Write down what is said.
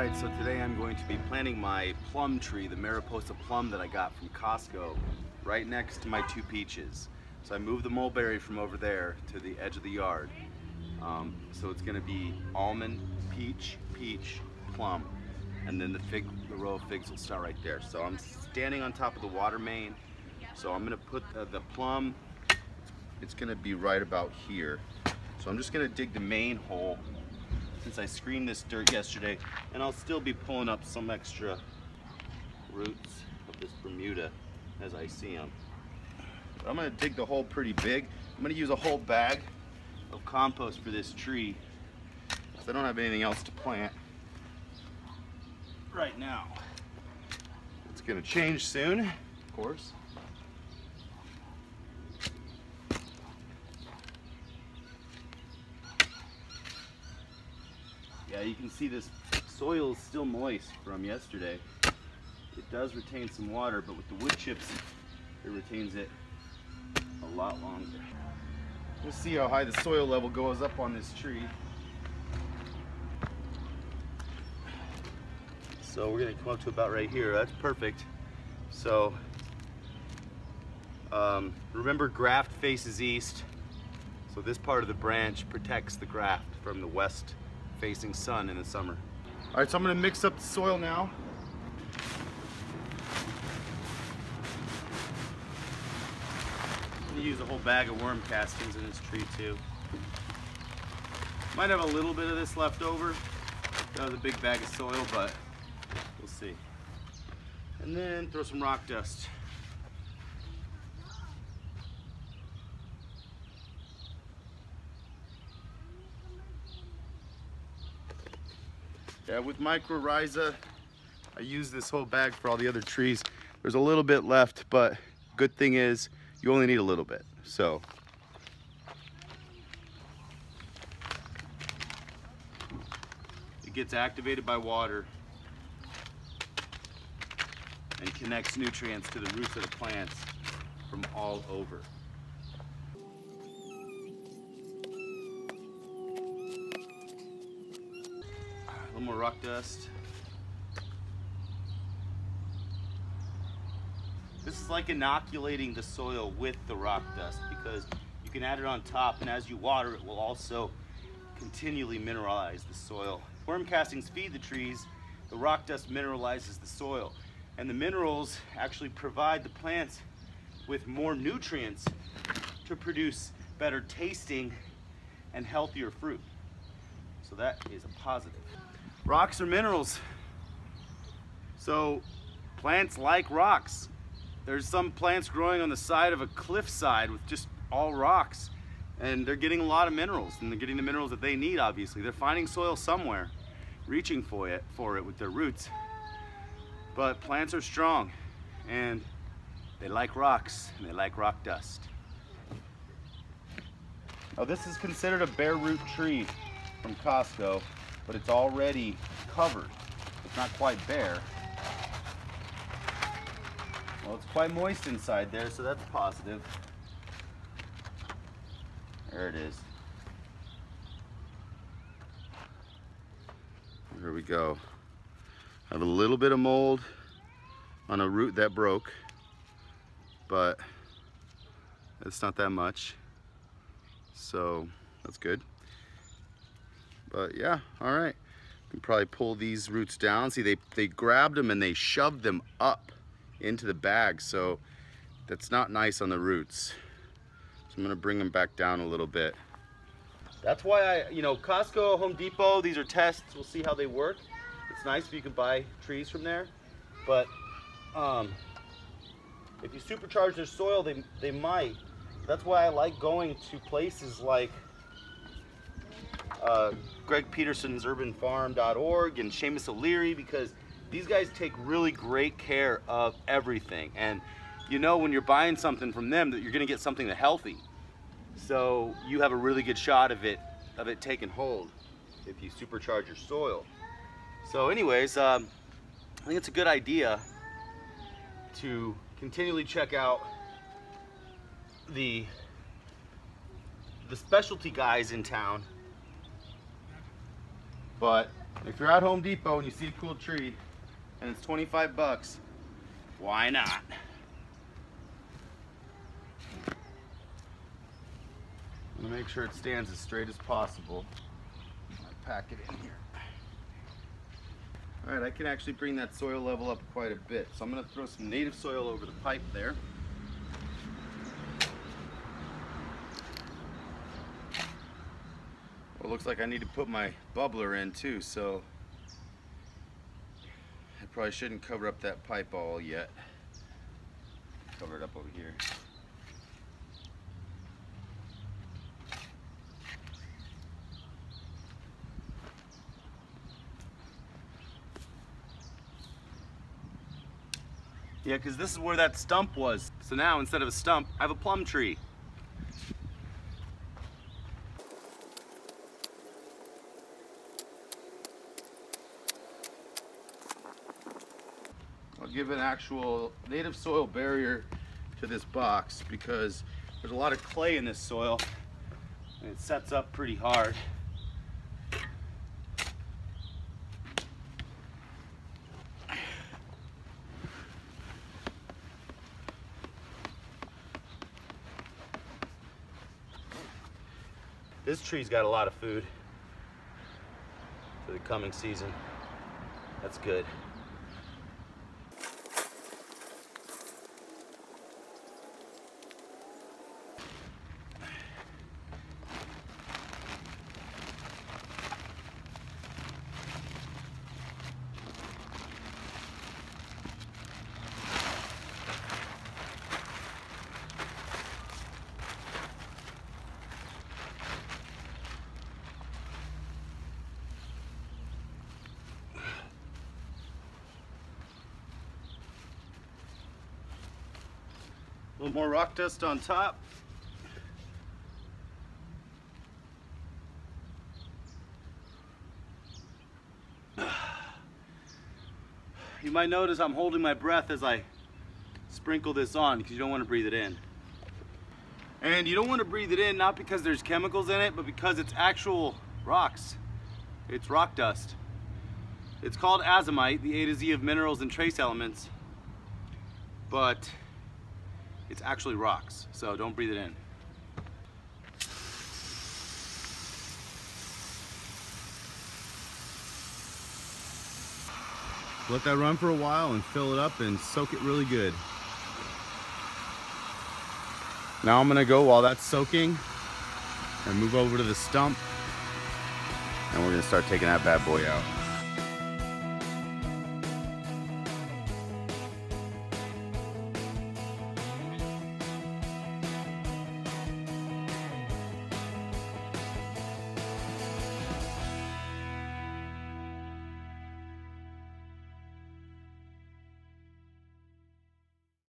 Alright, so today I'm going to be planting my plum tree, the Mariposa plum that I got from Costco, right next to my two peaches. So I moved the mulberry from over there to the edge of the yard. So it's going to be almond, peach, peach, plum, and then the row of figs will start right there. So I'm standing on top of the water main. So I'm going to put the plum, it's going to be right about here. So I'm just going to dig the main hole since I screened this dirt yesterday, and I'll still be pulling up some extra roots of this Bermuda as I see them. But I'm going to dig the hole pretty big. I'm going to use a whole bag of compost for this tree because I don't have anything else to plant right now. It's going to change soon, of course. Yeah, you can see this soil is still moist from yesterday. It does retain some water, but with the wood chips, it retains it a lot longer. We'll see how high the soil level goes up on this tree. So we're gonna come up to about right here. That's perfect. So remember, graft faces east. So this part of the branch protects the graft from the west facing sun in the summer. All right, so I'm gonna mix up the soil now. I'm gonna use a whole bag of worm castings in this tree too. Might have a little bit of this left over. That was a big bag of soil, but we'll see. And then throw some rock dust. Yeah, with mycorrhiza, I use this whole bag for all the other trees. There's a little bit left, but good thing is you only need a little bit. So it gets activated by water and connects nutrients to the roots of the plants from all over. A little more rock dust. This is like inoculating the soil with the rock dust because you can add it on top, and as you water it will also continually mineralize the soil. Worm castings feed the trees, the rock dust mineralizes the soil, and the minerals actually provide the plants with more nutrients to produce better tasting and healthier fruit. So that is a positive. Rocks are minerals. So plants like rocks. There's some plants growing on the side of a cliffside with just all rocks, and they're getting a lot of minerals, and they're getting the minerals that they need. Obviously they're finding soil somewhere, reaching for it with their roots. But plants are strong, and they like rocks, and they like rock dust. Now this is considered a bare root tree from Costco, but it's already covered. It's not quite bare. Well, it's quite moist inside there, so that's positive. There it is. There we go. I have a little bit of mold on a root that broke, but it's not that much, so that's good. But yeah, all right. You can probably pull these roots down. See, they grabbed them and they shoved them up into the bag, so that's not nice on the roots. So I'm gonna bring them back down a little bit. That's why Costco, Home Depot, these are tests. We'll see how they work. It's nice if you can buy trees from there, but if you supercharge their soil, they might. That's why I like going to places like Greg Peterson's urbanfarm.org and Seamus O'Leary, because these guys take really great care of everything. And you know when you're buying something from them that you're gonna get something that's healthy. So you have a really good shot of it taking hold if you supercharge your soil. So anyways, I think it's a good idea to continually check out the specialty guys in town, but If you're at Home Depot and you see a cool tree and it's 25 bucks, why not? I'm gonna make sure it stands as straight as possible. I pack it in here. All right, I can actually bring that soil level up quite a bit. So I'm gonna throw some native soil over the pipe there. Well, it looks like I need to put my bubbler in too, so I probably shouldn't cover up that pipe all yet. Cover it up over here. Yeah, because this is where that stump was. So now instead of a stump, I have a plum tree. I'll give an actual native soil barrier to this box because there's a lot of clay in this soil and it sets up pretty hard. This tree's got a lot of food for the coming season. That's good. A little more rock dust on top. You might notice I'm holding my breath as I sprinkle this on because you don't want to breathe it in. And you don't want to breathe it in not because there's chemicals in it, but because it's actual rocks. It's rock dust. It's called azomite, the A to Z of minerals and trace elements, but it's actually rocks, so don't breathe it in. Let that run for a while and fill it up and soak it really good. Now I'm gonna go, while that's soaking, and move over to the stump, and we're gonna start taking that bad boy out.